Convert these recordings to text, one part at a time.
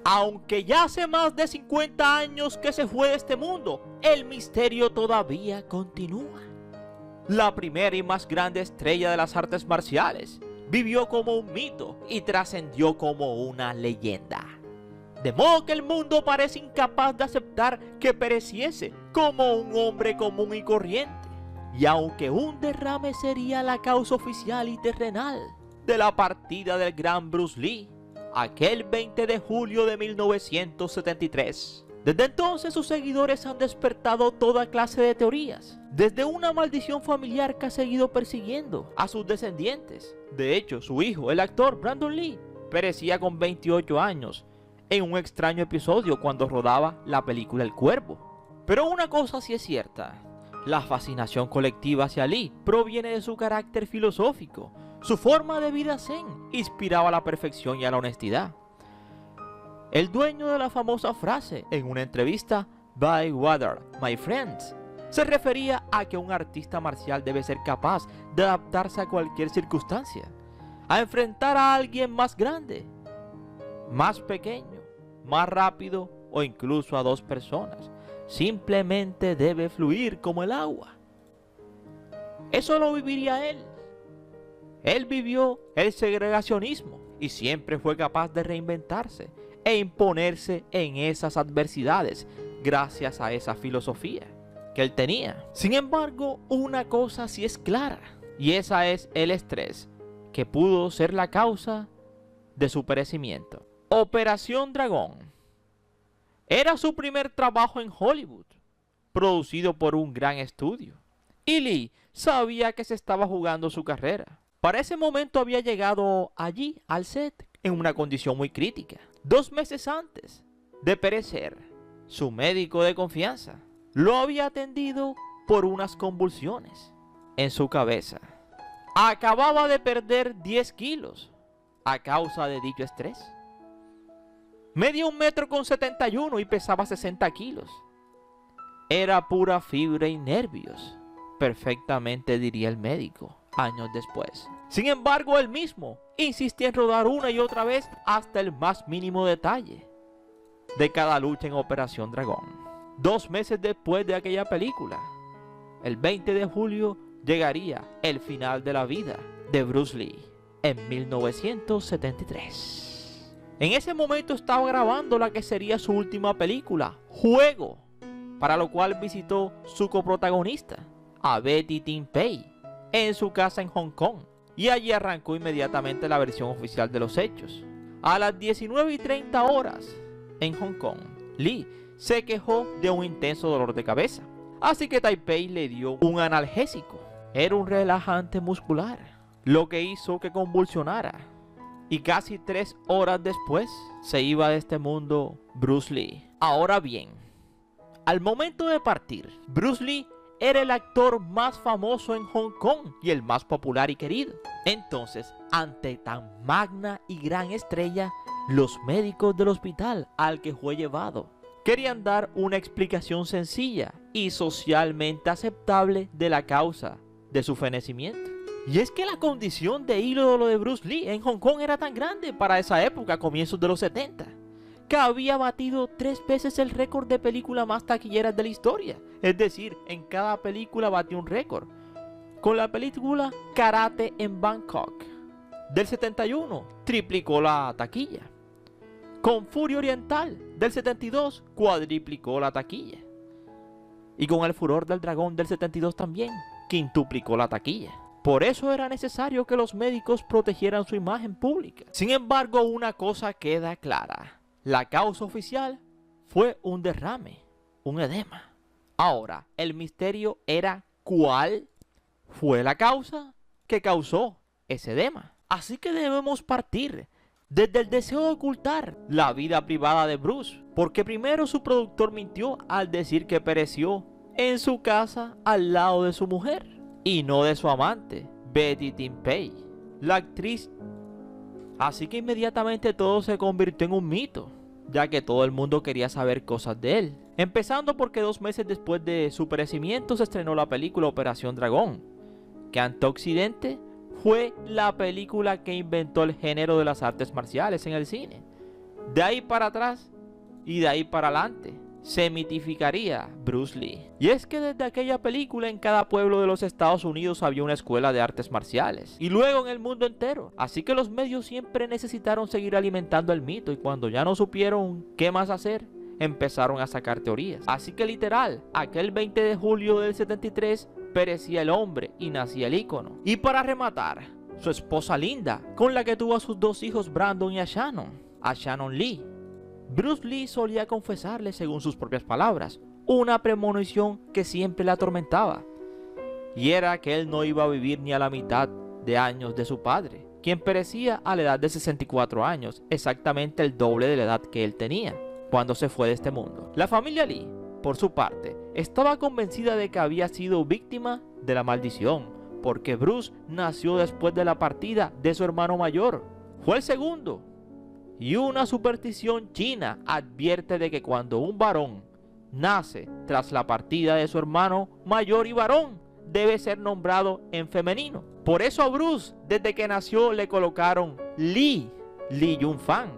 Aunque ya hace más de 50 años que se fue de este mundo, el misterio todavía continúa. La primera y más grande estrella de las artes marciales vivió como un mito y trascendió como una leyenda. De modo que el mundo parece incapaz de aceptar que pereciese como un hombre común y corriente. Y aunque un derrame sería la causa oficial y terrenal de la partida del gran Bruce Lee, aquel 20 de julio de 1973. Desde entonces sus seguidores han despertado toda clase de teorías, desde una maldición familiar que ha seguido persiguiendo a sus descendientes. De hecho, su hijo, el actor Brandon Lee, perecía con 28 años en un extraño episodio cuando rodaba la película El Cuervo. Pero una cosa sí es cierta, la fascinación colectiva hacia Lee proviene de su carácter filosófico. Su forma de vida zen inspiraba a la perfección y a la honestidad. El dueño de la famosa frase en una entrevista, "By water, my friends", se refería a que un artista marcial debe ser capaz de adaptarse a cualquier circunstancia, a enfrentar a alguien más grande, más pequeño, más rápido o incluso a dos personas. Simplemente debe fluir como el agua. Eso lo viviría él. Él vivió el segregacionismo y siempre fue capaz de reinventarse e imponerse en esas adversidades gracias a esa filosofía que él tenía. Sin embargo, una cosa sí es clara, y esa es el estrés, que pudo ser la causa de su perecimiento. Operación Dragón era su primer trabajo en Hollywood, producido por un gran estudio, y Lee sabía que se estaba jugando su carrera. Para ese momento había llegado allí al set en una condición muy crítica. 2 meses antes de perecer, su médico de confianza lo había atendido por unas convulsiones en su cabeza. Acababa de perder 10 kilos a causa de dicho estrés. Medía 1,71 m y pesaba 60 kilos. Era pura fibra y nervios, perfectamente diría el médico años después. Sin embargo, él mismo insistía en rodar una y otra vez hasta el más mínimo detalle de cada lucha en Operación Dragón. 2 meses después de aquella película, el 20 de julio, llegaría el final de la vida de Bruce Lee en 1973. En ese momento estaba grabando la que sería su última película, Juego, para lo cual visitó su coprotagonista, a Betty Tin Pei, en su casa en Hong Kong, y allí arrancó inmediatamente la versión oficial de los hechos. A las 19:30 horas en Hong Kong, Lee se quejó de un intenso dolor de cabeza, así que Taipei le dio un analgésico. Era un relajante muscular, lo que hizo que convulsionara, y casi 3 horas después se iba de este mundo Bruce Lee. Ahora bien, al momento de partir, Bruce Lee era el actor más famoso en Hong Kong y el más popular y querido. Entonces, ante tan magna y gran estrella, los médicos del hospital al que fue llevado querían dar una explicación sencilla y socialmente aceptable de la causa de su fenecimiento. Y es que la condición de ídolo de Bruce Lee en Hong Kong era tan grande para esa época, comienzos de los 70, que había batido 3 veces el récord de película más taquilleras de la historia. Es decir, en cada película batió un récord. Con la película Karate en Bangkok del 71, triplicó la taquilla. Con Furia Oriental del 72, cuadriplicó la taquilla. Y con El Furor del Dragón del 72 también, quintuplicó la taquilla. Por eso era necesario que los médicos protegieran su imagen pública. Sin embargo, una cosa queda clara: la causa oficial fue un derrame, un edema. Ahora, el misterio era cuál fue la causa que causó ese edema. Así que debemos partir desde el deseo de ocultar la vida privada de Bruce, porque primero su productor mintió al decir que pereció en su casa al lado de su mujer y no de su amante, Betty Tin Pei, la actriz. Así que inmediatamente todo se convirtió en un mito, ya que todo el mundo quería saber cosas de él. Empezando porque 2 meses después de su perecimiento se estrenó la película Operación Dragón, que ante Occidente fue la película que inventó el género de las artes marciales en el cine. De ahí para atrás y de ahí para adelante se mitificaría Bruce Lee. Y es que desde aquella película en cada pueblo de los Estados Unidos había una escuela de artes marciales. Y luego en el mundo entero. Así que los medios siempre necesitaron seguir alimentando el mito. Y cuando ya no supieron qué más hacer, empezaron a sacar teorías. Así que literal, aquel 20 de julio del 73 perecía el hombre y nacía el ícono. Y para rematar, su esposa Linda, con la que tuvo a sus dos hijos Brandon y a Shannon Lee. Bruce Lee solía confesarle, según sus propias palabras, una premonición que siempre le atormentaba, y era que él no iba a vivir ni a la mitad de años de su padre, quien perecía a la edad de 64 años, exactamente el doble de la edad que él tenía cuando se fue de este mundo. La familia Lee, por su parte, estaba convencida de que había sido víctima de la maldición, porque Bruce nació después de la partida de su hermano mayor. Fue el segundo. Y una superstición china advierte de que cuando un varón nace tras la partida de su hermano mayor y varón, debe ser nombrado en femenino. Por eso a Bruce, desde que nació, le colocaron Li Yunfan.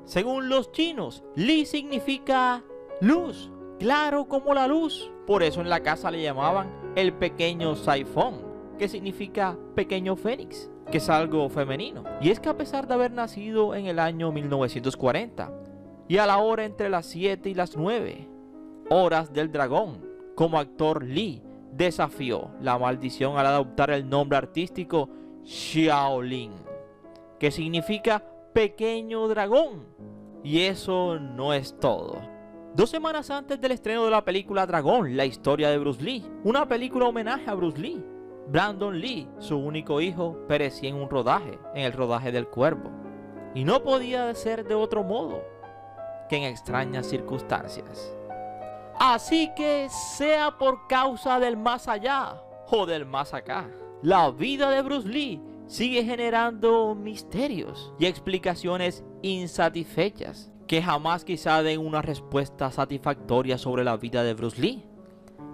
Según los chinos, Li significa luz, claro como la luz. Por eso en la casa le llamaban el pequeño Saifón, que significa pequeño fénix, que es algo femenino. Y es que a pesar de haber nacido en el año 1940 y a la hora entre las 7 y las 9 horas del dragón, como actor Lee desafió la maldición al adoptar el nombre artístico Shaolin, que significa pequeño dragón. Y eso no es todo. 2 semanas antes del estreno de la película Dragón, la historia de Bruce Lee, una película homenaje a Bruce Lee, Brandon Lee, su único hijo, perecía en el rodaje del Cuervo. Y no podía ser de otro modo que en extrañas circunstancias. Así que, sea por causa del más allá o del más acá, la vida de Bruce Lee sigue generando misterios y explicaciones insatisfechas que jamás quizá den una respuesta satisfactoria sobre la vida de Bruce Lee.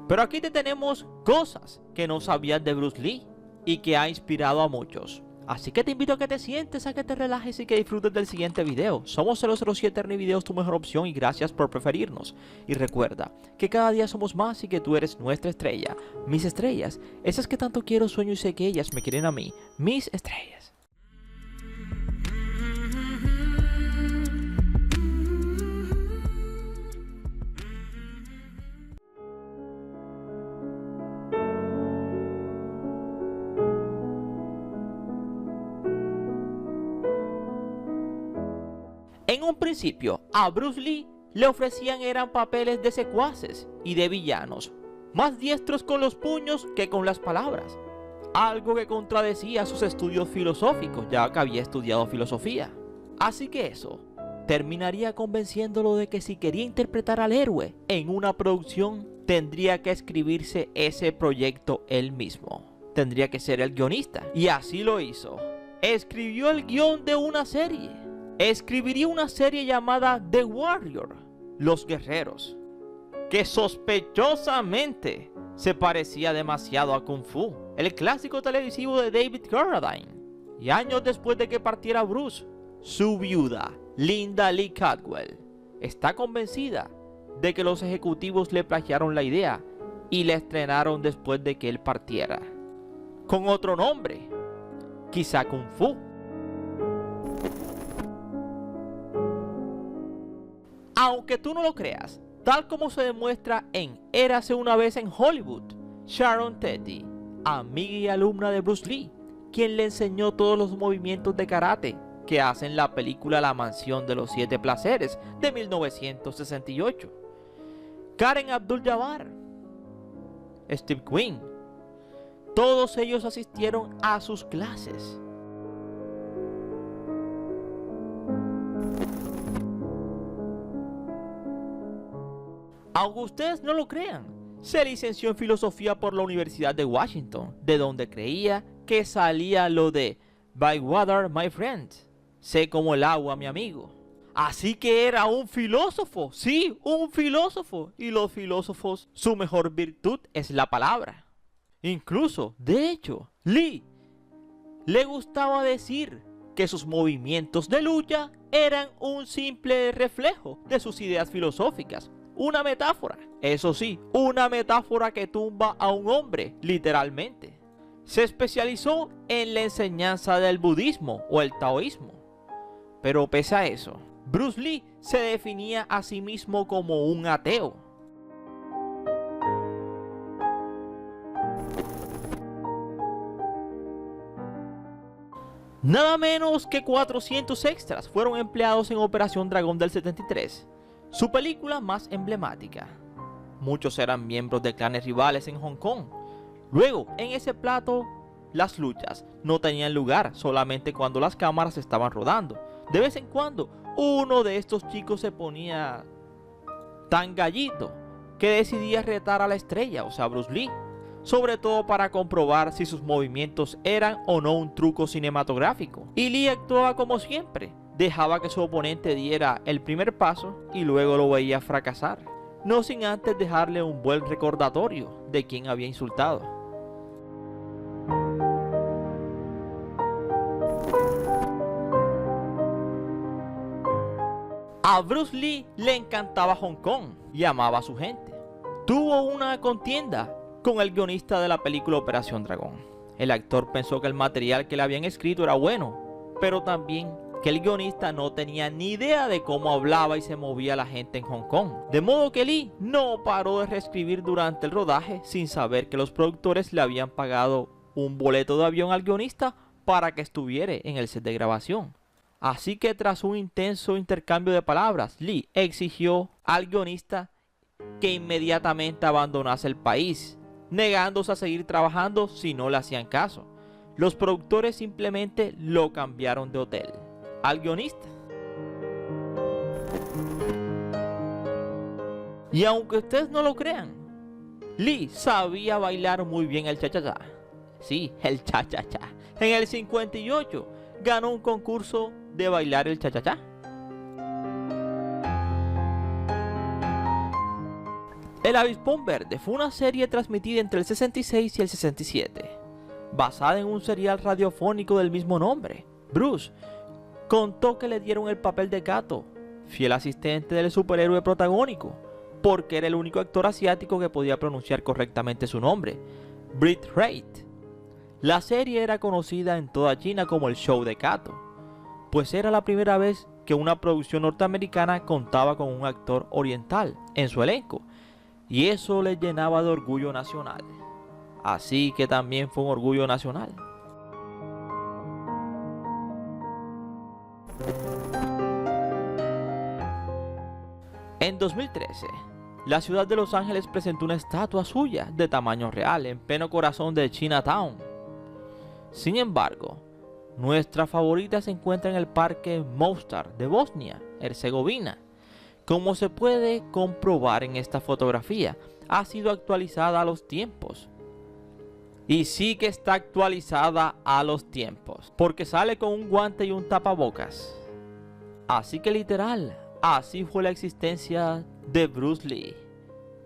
Pero aquí te tenemos cosas que no sabías de Bruce Lee y que ha inspirado a muchos. Así que te invito a que te sientes, a que te relajes y que disfrutes del siguiente video. Somos 007 Ernie Videos, tu mejor opción, y gracias por preferirnos. Y recuerda que cada día somos más y que tú eres nuestra estrella. Mis estrellas, esas que tanto quiero, sueño y sé que ellas me quieren a mí. Mis estrellas. En un principio, a Bruce Lee le ofrecían eran papeles de secuaces y de villanos, más diestros con los puños que con las palabras, algo que contradecía sus estudios filosóficos, ya que había estudiado filosofía. Así que eso terminaría convenciéndolo de que si quería interpretar al héroe en una producción, tendría que escribirse ese proyecto él mismo. Tendría que ser el guionista. Y así lo hizo. Escribió el guión de una serie. Escribiría una serie llamada The Warrior, Los Guerreros, que sospechosamente se parecía demasiado a Kung Fu, el clásico televisivo de David Carradine. Y años después de que partiera Bruce, su viuda, Linda Lee Cadwell, está convencida de que los ejecutivos le plagiaron la idea y la estrenaron después de que él partiera, con otro nombre, quizá Kung Fu. Aunque tú no lo creas, tal como se demuestra en Érase una vez en Hollywood, Sharon Tate, amiga y alumna de Bruce Lee, quien le enseñó todos los movimientos de karate que hace en la película La Mansión de los 7 Placeres de 1968. Karen Abdul-Jabbar, Steve Quinn, todos ellos asistieron a sus clases. Aunque ustedes no lo crean, se licenció en filosofía por la Universidad de Washington, de donde creía que salía lo de "By water, my friend", sé como el agua, mi amigo. Así que era un filósofo, sí, un filósofo. Y los filósofos, su mejor virtud es la palabra. Incluso, de hecho, Lee le gustaba decir que sus movimientos de lucha eran un simple reflejo de sus ideas filosóficas. Una metáfora, eso sí, una metáfora que tumba a un hombre, literalmente. Se especializó en la enseñanza del budismo o el taoísmo. Pero pese a eso, Bruce Lee se definía a sí mismo como un ateo. Nada menos que 400 extras fueron empleados en Operación Dragón del 73, su película más emblemática. Muchos eran miembros de clanes rivales en Hong Kong. Luego, en ese plato, las luchas no tenían lugar solamente cuando las cámaras estaban rodando. De vez en cuando, uno de estos chicos se ponía tan gallito que decidía retar a la estrella, o sea, Bruce Lee. Sobre todo para comprobar si sus movimientos eran o no un truco cinematográfico. Y Lee actuaba como siempre, dejaba que su oponente diera el primer paso y luego lo veía fracasar, no sin antes dejarle un buen recordatorio de quién había insultado. A Bruce Lee le encantaba Hong Kong y amaba a su gente. Tuvo una contienda con el guionista de la película Operación Dragón. El actor pensó que el material que le habían escrito era bueno, pero también que el guionista no tenía ni idea de cómo hablaba y se movía la gente en Hong Kong. De modo que Lee no paró de reescribir durante el rodaje sin saber que los productores le habían pagado un boleto de avión al guionista para que estuviera en el set de grabación. Así que tras un intenso intercambio de palabras, Lee exigió al guionista que inmediatamente abandonase el país, negándose a seguir trabajando si no le hacían caso. Los productores simplemente lo cambiaron de hotel al guionista. Y aunque ustedes no lo crean, Lee sabía bailar muy bien el cha-cha-cha. Sí, el cha-cha-cha. En el 58 ganó un concurso de bailar el cha-cha-cha. El Avispón Verde fue una serie transmitida entre el 66 y el 67, basada en un serial radiofónico del mismo nombre. Bruce contó que le dieron el papel de Kato, fiel asistente del superhéroe protagónico, porque era el único actor asiático que podía pronunciar correctamente su nombre, Britt Wright. La serie era conocida en toda China como el show de Kato, pues era la primera vez que una producción norteamericana contaba con un actor oriental en su elenco, y eso le llenaba de orgullo nacional. Así que también fue un orgullo nacional. En 2013, la ciudad de Los Ángeles presentó una estatua suya de tamaño real en pleno corazón de Chinatown. Sin embargo, nuestra favorita se encuentra en el Parque Mostar de Bosnia-Herzegovina. Como se puede comprobar en esta fotografía, ha sido actualizada a los tiempos. Y sí que está actualizada a los tiempos, porque sale con un guante y un tapabocas. Así que literal, así fue la existencia de Bruce Lee.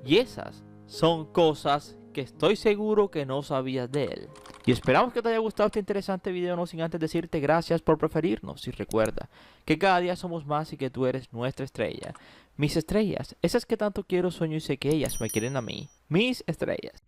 Y esas son cosas que estoy seguro que no sabías de él. Y esperamos que te haya gustado este interesante video, no sin antes decirte gracias por preferirnos. Y recuerda que cada día somos más y que tú eres nuestra estrella. Mis estrellas, esas que tanto quiero, sueño y sé que ellas me quieren a mí. Mis estrellas.